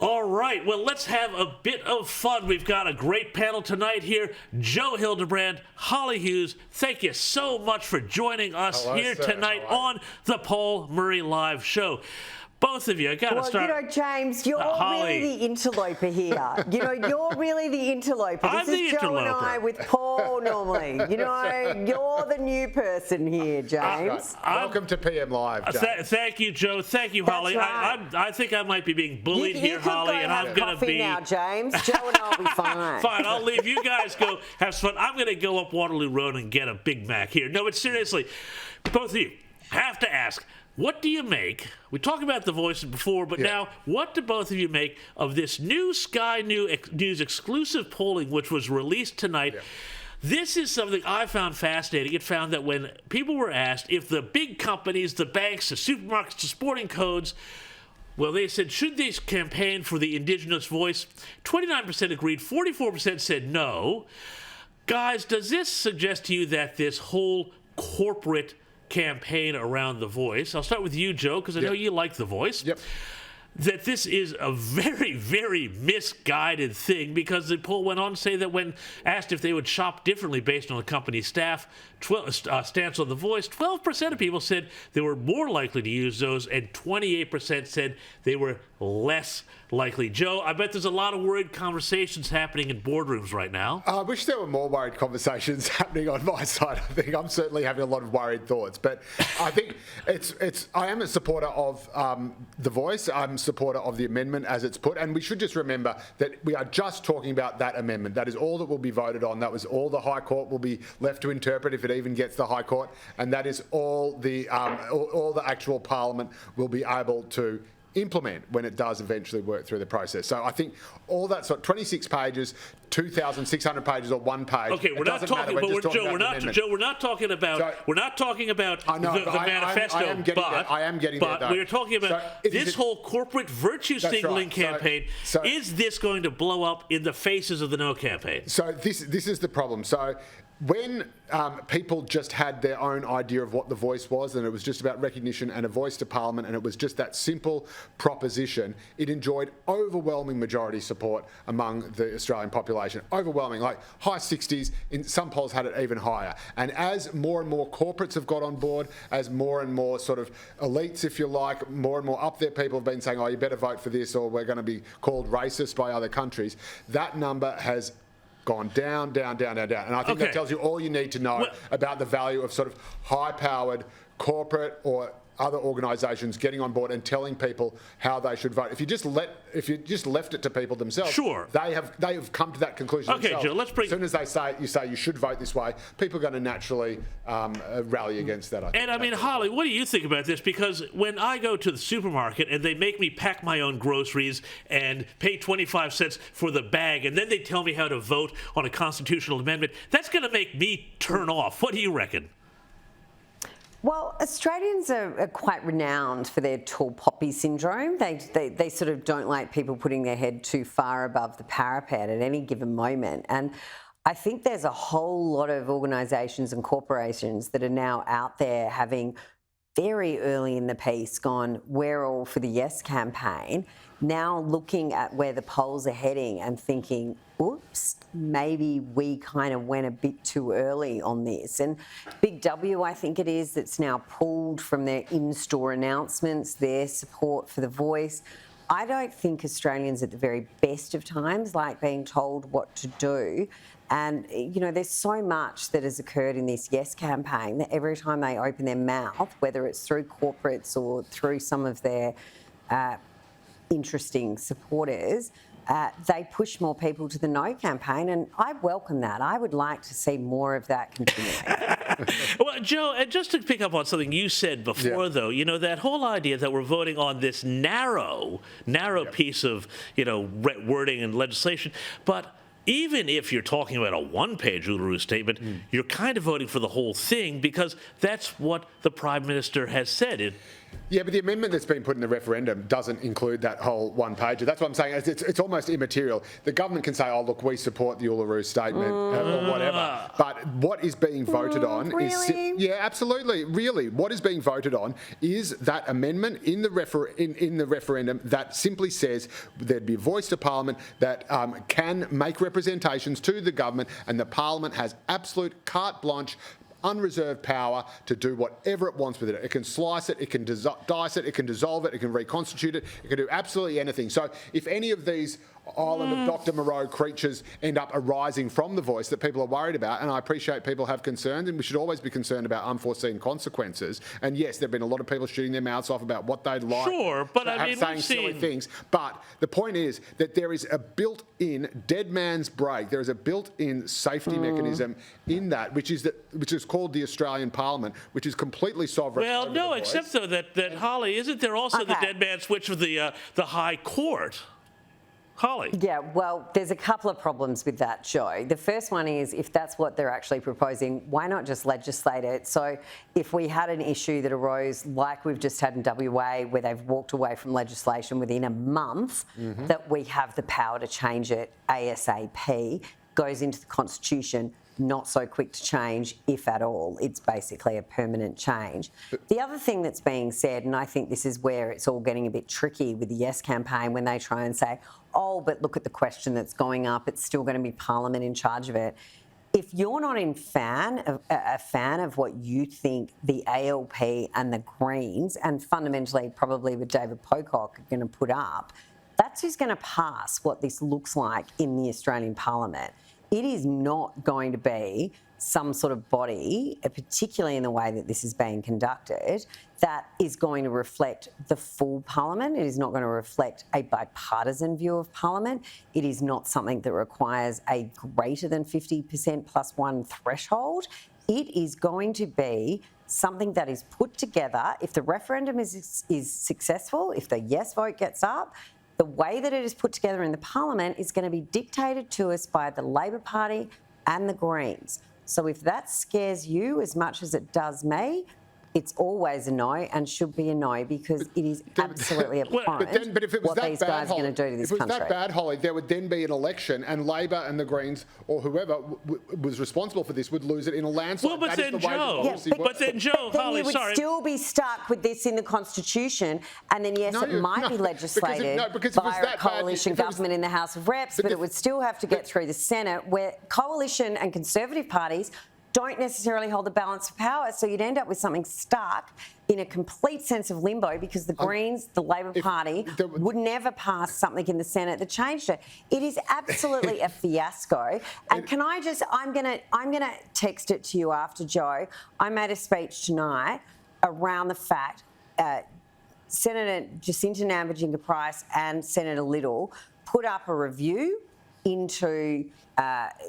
All right, well, let's have a bit of fun. We've got a great panel tonight here. Joe Hildebrand, Holly Hughes, thank you so much for joining us here tonight on the Paul Murray Live Show. Both of you, I got to start. Well, James, you're really the interloper here. You're really the interloper. I'm the interloper. Joe and I with Paul normally. You're the new person here, James. Welcome to PM Live, James. Thank you, Joe. Thank you, Holly. Right. I think I might be being bullied here, Holly, and I'm going to be now, James. Joe and I'll be fine. Fine, I'll leave. You guys go have some fun. I'm going to go up Waterloo Road and get a Big Mac here. No, but seriously, both of you have to ask. What do you make? We talked about the voices before, but now, what do both of you make of this new Sky News exclusive polling, which was released tonight? Yeah. This is something I found fascinating. It found that when people were asked if the big companies, the banks, the supermarkets, the sporting codes, well, they said, should they campaign for the indigenous voice? 29% agreed, 44% said no. Guys, does this suggest to you that this whole corporate campaign around the voice, I'll start with you, Joe, because I know you like the voice, that this is a very, very misguided thing, because the poll went on to say that when asked if they would shop differently based on the company's stance on the voice, 12% of people said they were more likely to use those, and 28% said they were less likely. Joe, I bet there's a lot of worried conversations happening in boardrooms right now. I wish there were more worried conversations happening on my side. I think I'm certainly having a lot of worried thoughts, but I think I am a supporter of the voice. I'm a supporter of the amendment as it's put, and we should just remember that we are just talking about that amendment. That is all that will be voted on. That was all the High Court will be left to interpret if it even gets the High Court, and that is all the actual Parliament will be able to implement when it does eventually work through the process. So I think all that 26 pages, 2,600 pages, or one page. Okay, we're not talking, but we're not talking about the manifesto. I am getting there, though. We're talking about this whole corporate virtue signaling campaign. Is this going to blow up in the faces of the No campaign? So this is the problem. So when people just had their own idea of what the voice was, and it was just about recognition and a voice to Parliament, and it was just that simple proposition, it enjoyed overwhelming majority support among the Australian population. Overwhelming, like high 60s, in some polls had it even higher. And as more and more corporates have got on board, as more and more sort of elites, if you like, more and more up there people have been saying, oh, you better vote for this, or we're going to be called racist by other countries, that number has gone down. And I think that tells you all you need to know about the value of sort of high-powered corporate or other organisations getting on board and telling people how they should vote. If you just left it to people themselves, they have come to that conclusion themselves. Joe, as soon as they say you should vote this way, people are going to naturally rally against that. I mean, Holly, what do you think about this? Because when I go to the supermarket and they make me pack my own groceries and pay 25 cents for the bag, and then they tell me how to vote on a constitutional amendment, that's going to make me turn off. What do you reckon? Well, Australians are quite renowned for their tall poppy syndrome. They sort of don't like people putting their head too far above the parapet at any given moment. And I think there's a whole lot of organisations and corporations that are now out there having very early in the piece gone, we're all for the Yes campaign, now looking at where the polls are heading and thinking, oops, maybe we kind of went a bit too early on this. And Big W, I think it is, that's now pulled from their in-store announcements, their support for the voice. I don't think Australians at the very best of times like being told what to do. And, there's so much that has occurred in this Yes campaign that every time they open their mouth, whether it's through corporates or through some of their interesting supporters, they push more people to the No campaign, and I welcome that. I would like to see more of that continuing. Well, Joe, and just to pick up on something you said before, though, that whole idea that we're voting on this narrow piece of, wording and legislation, but even if you're talking about a one-page Uluru statement, you're kind of voting for the whole thing, because that's what the Prime Minister has said. Yeah, but the amendment that's been put in the referendum doesn't include that whole one page. That's what I'm saying. It's almost immaterial. The government can say, oh, look, we support the Uluru Statement or whatever. But what is being voted on really? is... Yeah, absolutely. Really. What is being voted on is that amendment in the referendum that simply says there'd be a voice to Parliament that can make representations to the government, and the Parliament has absolute carte blanche, unreserved power to do whatever it wants with it. It can slice it, it can dice it, it can dissolve it, it can reconstitute it, it can do absolutely anything. So if any of these island of Dr. Moreau creatures end up arising from the voice that people are worried about, and I appreciate people have concerns, and we should always be concerned about unforeseen consequences. And yes, there have been a lot of people shooting their mouths off about what they'd like. Sure, but I mean, saying silly things. But the point is that there is a built-in dead man's brake. There is a built-in safety mechanism in that, which is called the Australian Parliament, which is completely sovereign. Well, over no, the voice. except though that Holly, isn't there also the Okay. dead man switch with the High Court? Holly. Yeah, well, there's a couple of problems with that, Joe. The first one is, if that's what they're actually proposing, why not just legislate it? So if we had an issue that arose like we've just had in WA, where they've walked away from legislation within a month, that we have the power to change it ASAP, goes into the Constitution, not so quick to change, if at all. It's basically a permanent change. The other thing that's being said, and I think this is where it's all getting a bit tricky with the Yes campaign, when they try and say, oh, but look at the question that's going up, it's still going to be Parliament in charge of it. If you're not a fan of what you think the ALP and the Greens, and fundamentally probably with David Pocock, are going to put up, that's who's going to pass what this looks like in the Australian Parliament. It is not going to be some sort of body, particularly in the way that this is being conducted, that is going to reflect the full Parliament. It is not going to reflect a bipartisan view of Parliament. It is not something that requires a greater than 50% plus one threshold. It is going to be something that is put together. If the referendum is successful, if the yes vote gets up, the way that it is put together in the Parliament is going to be dictated to us by the Labor Party and the Greens. So if that scares you as much as it does me, it's always a no and should be a no, because it is absolutely abhorrent but if it was what that these bad, guys are Holly, going to do to this if it was country. that bad, Holly, there would then be an election, and Labor and the Greens or whoever was responsible for this would lose it in a landslide. Well, but That is then the way Joe, democracy but works. then Joe, Then Holly, you would sorry. still be stuck with this in the Constitution, and then yes, it might be legislated because it was via a that bad, coalition if it was- government in the House of Reps, but it would still have to get through the Senate, where coalition and Conservative parties don't necessarily hold the balance of power, so you'd end up with something stuck in a complete sense of limbo, because the Greens, the Labor Party, would never pass something in the Senate that changed it. It is absolutely a fiasco. And can I just, I'm gonna text it to you after, Joe. I made a speech tonight around the fact Senator Jacinta Nampijinga-Price and Senator Little put up a review into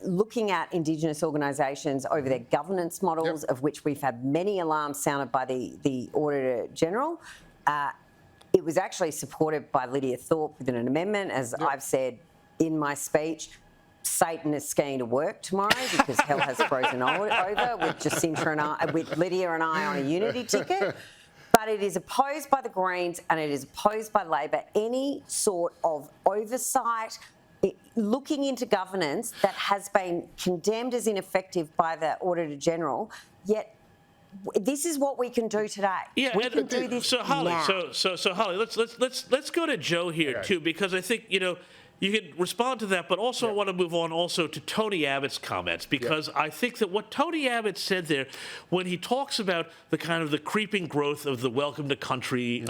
looking at Indigenous organisations over their governance models, of which we've had many alarms sounded by the Auditor General. It was actually supported by Lydia Thorpe with an amendment, as I've said in my speech. Satan is skiing to work tomorrow because hell has frozen over with Jacinta and I, with Lydia and I on a unity ticket. But it is opposed by the Greens and it is opposed by Labor. Any sort of oversight, looking into governance that has been condemned as ineffective by the Auditor General, yet this is what we can do today. Yeah, we can do this so Holly, now. so Holly, let's go to Joe here too, because I think you can respond to that, but also I want to move on also to Tony Abbott's comments, because I think that what Tony Abbott said there, when he talks about the kind of the creeping growth of the welcome to country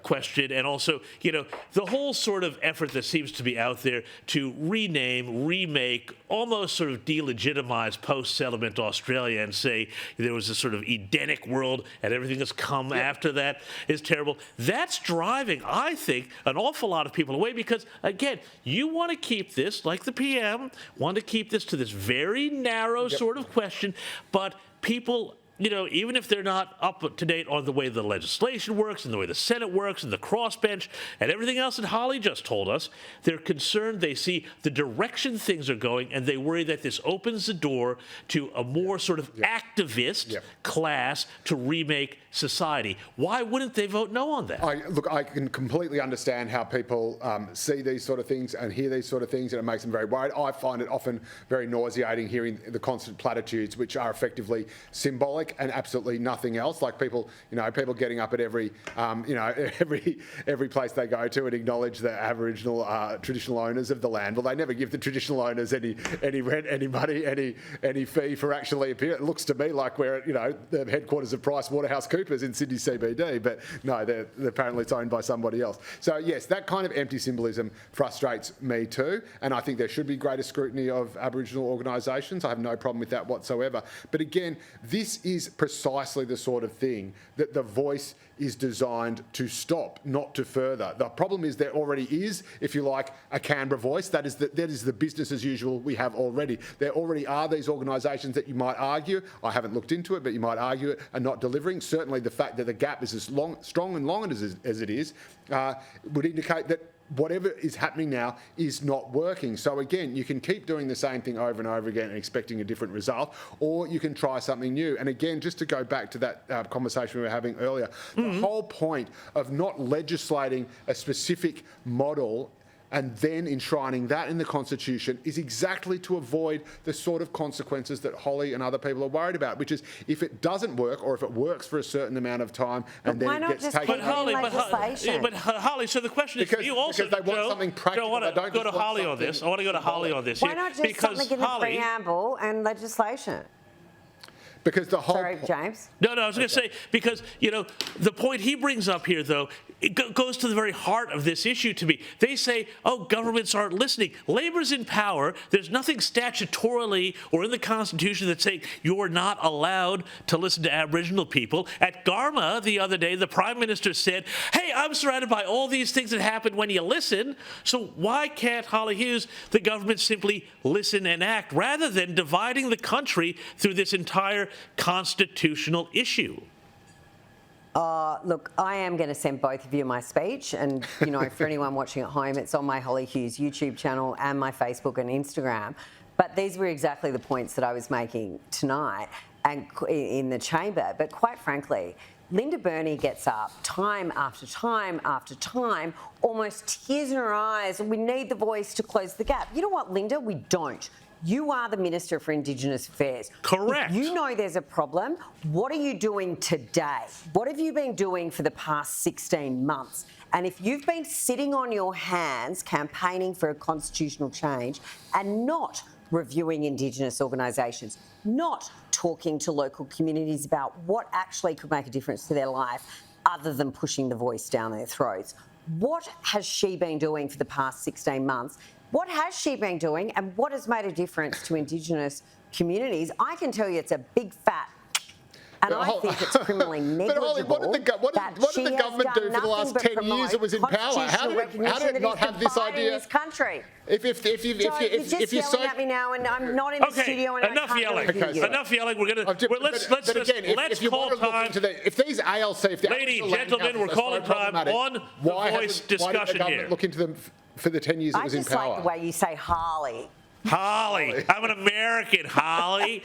question, and also, the whole sort of effort that seems to be out there to rename, remake, almost sort of delegitimize post-settlement Australia and say there was a sort of Edenic world and everything that's come after that is terrible. That's driving, I think, an awful lot of people away, because, again, you want to keep this, like the PM, want to keep this to this very narrow sort of question, but people even if they're not up to date on the way the legislation works and the way the Senate works and the crossbench and everything else that Holly just told us, they're concerned. They see the direction things are going, and they worry that this opens the door to a more sort of activist class to remake society. Why wouldn't they vote no on that? Look, I can completely understand how people see these sort of things and hear these sort of things, and it makes them very worried. I find it often very nauseating hearing the constant platitudes, which are effectively symbolic and absolutely nothing else. Like people getting up at every place they go to and acknowledge the Aboriginal traditional owners of the land. Well, they never give the traditional owners any rent, any money, any fee for actually appearing. It looks to me like we're at the headquarters of PricewaterhouseCoopers in Sydney CBD, but no, they're apparently it's owned by somebody else. So yes, that kind of empty symbolism frustrates me too, and I think there should be greater scrutiny of Aboriginal organisations. I have no problem with that whatsoever. But again, this is precisely the sort of thing that the Voice is designed to stop, not to further. The problem is there already is, if you like, a Canberra Voice. That is the business as usual we have already. There already are these organisations that you might argue, I haven't looked into it, but you might argue it, are not delivering. Certainly the fact that the gap is as strong and long as it is would indicate that whatever is happening now is not working. So again, you can keep doing the same thing over and over again and expecting a different result, or you can try something new. And again, just to go back to that conversation we were having earlier, the whole point of not legislating a specific model and then enshrining that in the Constitution is exactly to avoid the sort of consequences that Holly and other people are worried about, which is if it doesn't work or if it works for a certain amount of time and then it gets taken Holly, Holly, so the question is, you also, because they want something practical. I want to go to Holly on this. I want to go to Holly on this. Why not just something in the preamble and legislation? Because the whole... Sorry, James. No, I was going to say, because, the point he brings up here, though, it goes to the very heart of this issue to me. They say, governments aren't listening. Labor's in power. There's nothing statutorily or in the Constitution that's saying you're not allowed to listen to Aboriginal people. At Garma the other day, the Prime Minister said, hey, I'm surrounded by all these things that happen when you listen, so why can't, Holly Hughes, the government simply listen and act rather than dividing the country through this entire constitutional issue? Look, I am going to send both of you my speech, and for anyone watching at home, it's on my Holly Hughes YouTube channel and my Facebook and Instagram. But these were exactly the points that I was making tonight and in the chamber. But quite frankly, Linda Burney gets up time after time after time, almost tears in her eyes, and we need the Voice to close the gap. You know what, Linda? We don't. You are the Minister for Indigenous Affairs. Correct. If you know there's a problem, what are you doing today? What have you been doing for the past 16 months? And if you've been sitting on your hands campaigning for a constitutional change and not reviewing Indigenous organisations, not talking to local communities about what actually could make a difference to their life other than pushing the Voice down their throats, what has she been doing for the past 16 months? What has she been doing and what has made a difference to Indigenous communities? I can tell you it's a big fat, and I think it's criminally negligible. But Holly, what did the government do for the last 10 years it was in power? How did it not have this idea? In this country? If you're just yelling at me now, and I'm not in the studio, and enough I can't yelling. really hear you. Enough yelling. We're gonna let's call time. If these ALC, if the ladies, gentlemen, we're calling time on the Voice discussion why did the government here. Look into them for the 10 years it was in power? I just like the way you say Harley. Holly. I'm an American, Holly.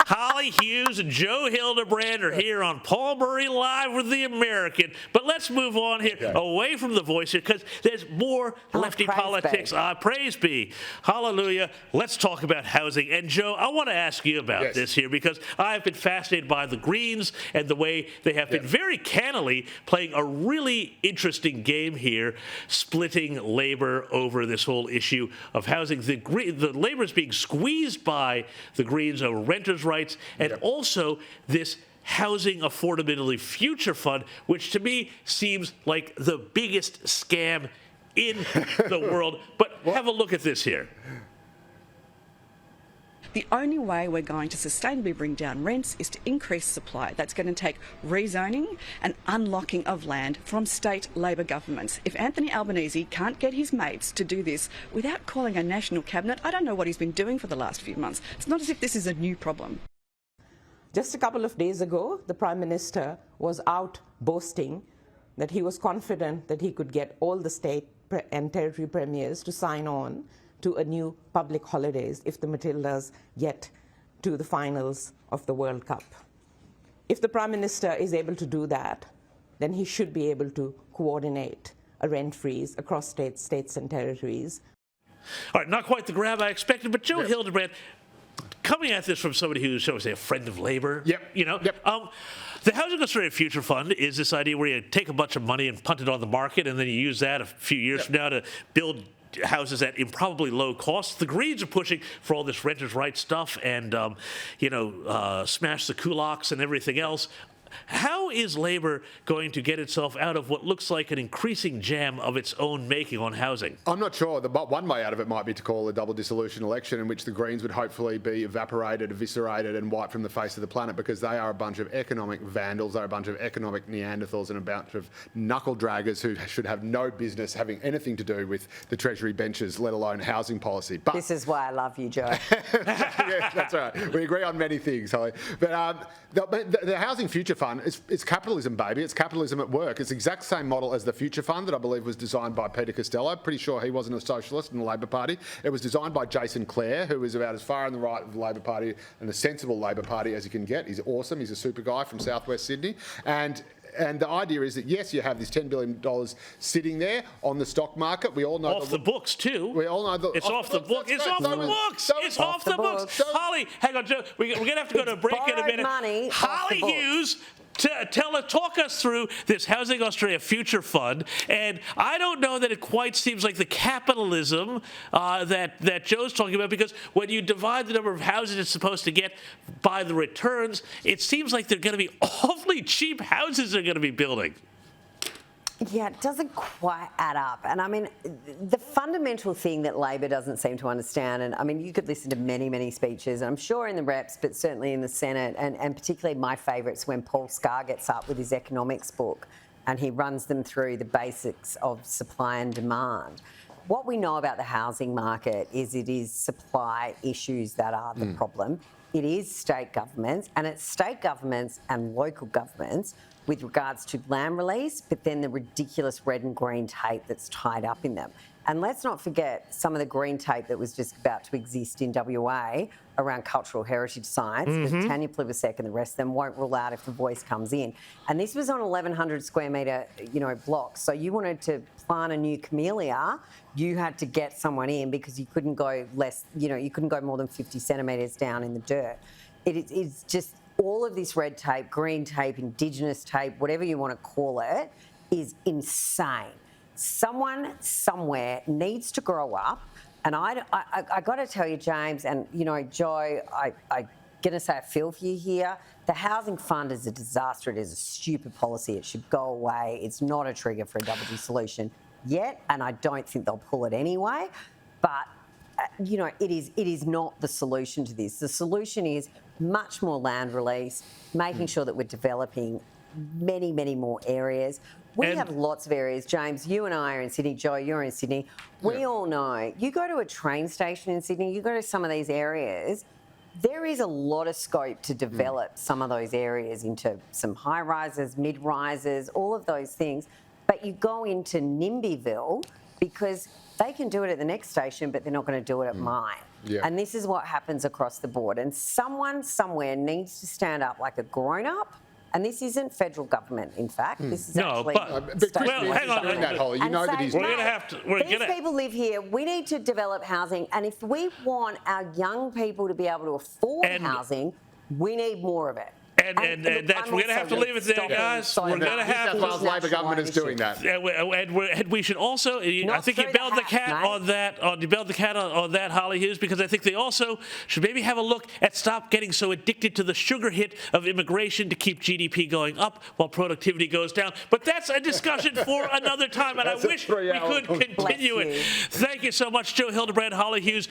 Holly Hughes and Joe Hildebrand are here on Paul Murray Live with the American. But let's move on here, away from the Voice here, because there's more lefty politics. Praise be. Hallelujah. Let's talk about housing. And Joe, I want to ask you about this here, because I've been fascinated by the Greens and the way they have been very cannily playing a really interesting game here, splitting Labour over this whole issue of housing. The Labour is being squeezed by the Greens over renters' rights, and also this Housing Affordability Future Fund, which to me seems like the biggest scam in the world. But have a look at this here. The only way we're going to sustainably bring down rents is to increase supply. That's going to take rezoning and unlocking of land from state Labor governments. If Anthony Albanese can't get his mates to do this without calling a national cabinet, I don't know what he's been doing for the last few months. It's not as if this is a new problem. Just a couple of days ago, the Prime Minister was out boasting that he was confident that he could get all the state and territory premiers to sign on to a new public holidays if the Matildas get to the finals of the World Cup. If the Prime Minister is able to do that, then he should be able to coordinate a rent freeze across states and territories. All right, not quite the grab I expected, but Joe Hildebrand, coming at this from somebody who's, shall we say, a friend of labor. The Housing Australia Future Fund is this idea where you take a bunch of money and punt it on the market, and then you use that a few years from now to build houses at improbably low cost. The Greens are pushing for all this renters' rights stuff and, smash the kulaks and everything else. How is Labor going to get itself out of what looks like an increasing jam of its own making on housing? I'm not sure. One way out of it might be to call a double dissolution election in which the Greens would hopefully be evaporated, eviscerated and wiped from the face of the planet, because they are a bunch of economic vandals, they're a bunch of economic Neanderthals and a bunch of knuckle draggers who should have no business having anything to do with the Treasury benches, let alone housing policy. But This is why I love you, Joe. yeah, that's right. We agree on many things, Holly. But the Housing Future Fund, it's capitalism, baby. It's capitalism at work. It's the exact same model as the Future Fund that I believe was designed by Peter Costello. Pretty sure he wasn't a socialist in the Labor Party. It was designed by Jason Clare, who is about as far on the right of the Labor Party and the sensible Labor Party as you can get. He's awesome. He's a super guy from southwest Sydney. And the idea is that, yes, you have this $10 billion sitting there on the stock market. We all know off the books, too. We all know it's off the books. It's off the books. It's off the books. Holly, hang on, Joe. We're going to have to go to a break in a minute. Money Holly Hughes, talk us through this Housing Australia Future Fund. And I don't know that it quite seems like the capitalism that Joe's talking about, because when you divide the number of houses it's supposed to get by the returns, it seems like they're going to be awfully cheap houses they're going to be building. Yeah, it doesn't quite add up. And I mean, the fundamental thing that Labor doesn't seem to understand, and I mean, you could listen to many, many speeches, I'm sure in the reps, but certainly in the Senate, and particularly my favourite's when Paul Scar gets up with his economics book and he runs them through the basics of supply and demand. What we know about the housing market is it is supply issues that are the problem. It is state governments, and it's state governments and local governments with regards to land release, but then the ridiculous red and green tape that's tied up in them. And let's not forget some of the green tape that was just about to exist in WA around cultural heritage sites. But Tanya Plibersek and the rest of them won't rule out if the voice comes in. And this was on 1,100 square metre, blocks. So you wanted to plant a new camellia, you had to get someone in because you couldn't go less, you couldn't go more than 50 centimetres down in the dirt. It's just all of this red tape, green tape, Indigenous tape, whatever you want to call it, is insane. Someone somewhere needs to grow up, and I got to tell you, James, and Joe, I'm going to say I feel for you here. The housing fund is a disaster. It is a stupid policy. It should go away. It's not a trigger for a double dissolution yet, and I don't think they'll pull it anyway. But it is not the solution to this. The solution is much more land release, making sure that we're developing many, many more areas. We have lots of areas. James, you and I are in Sydney. Joe, you're in Sydney. We all know, you go to a train station in Sydney, you go to some of these areas, there is a lot of scope to develop some of those areas into some high rises, mid rises, all of those things. But you go into NIMBYville because they can do it at the next station, but they're not going to do it at mine. Yeah. And this is what happens across the board. And someone somewhere needs to stand up like a grown-up. And this isn't federal government, in fact. This is actually but hang on, that, Holly. You know that he's. We're going to have to. These people live here. We need to develop housing, and if we want our young people to be able to afford housing, we need more of it. And that's, we're going to have to leave it there, guys. We're going to have to. The Labor government is doing that. And we should also, I think you bailed the cat on that. You bailed the cat on that, Holly Hughes, because I think they also should maybe have a look at stop getting so addicted to the sugar hit of immigration to keep GDP going up while productivity goes down. But that's a discussion for another time, and I wish we could continue it. Thank you so much, Joe Hildebrand, Holly Hughes.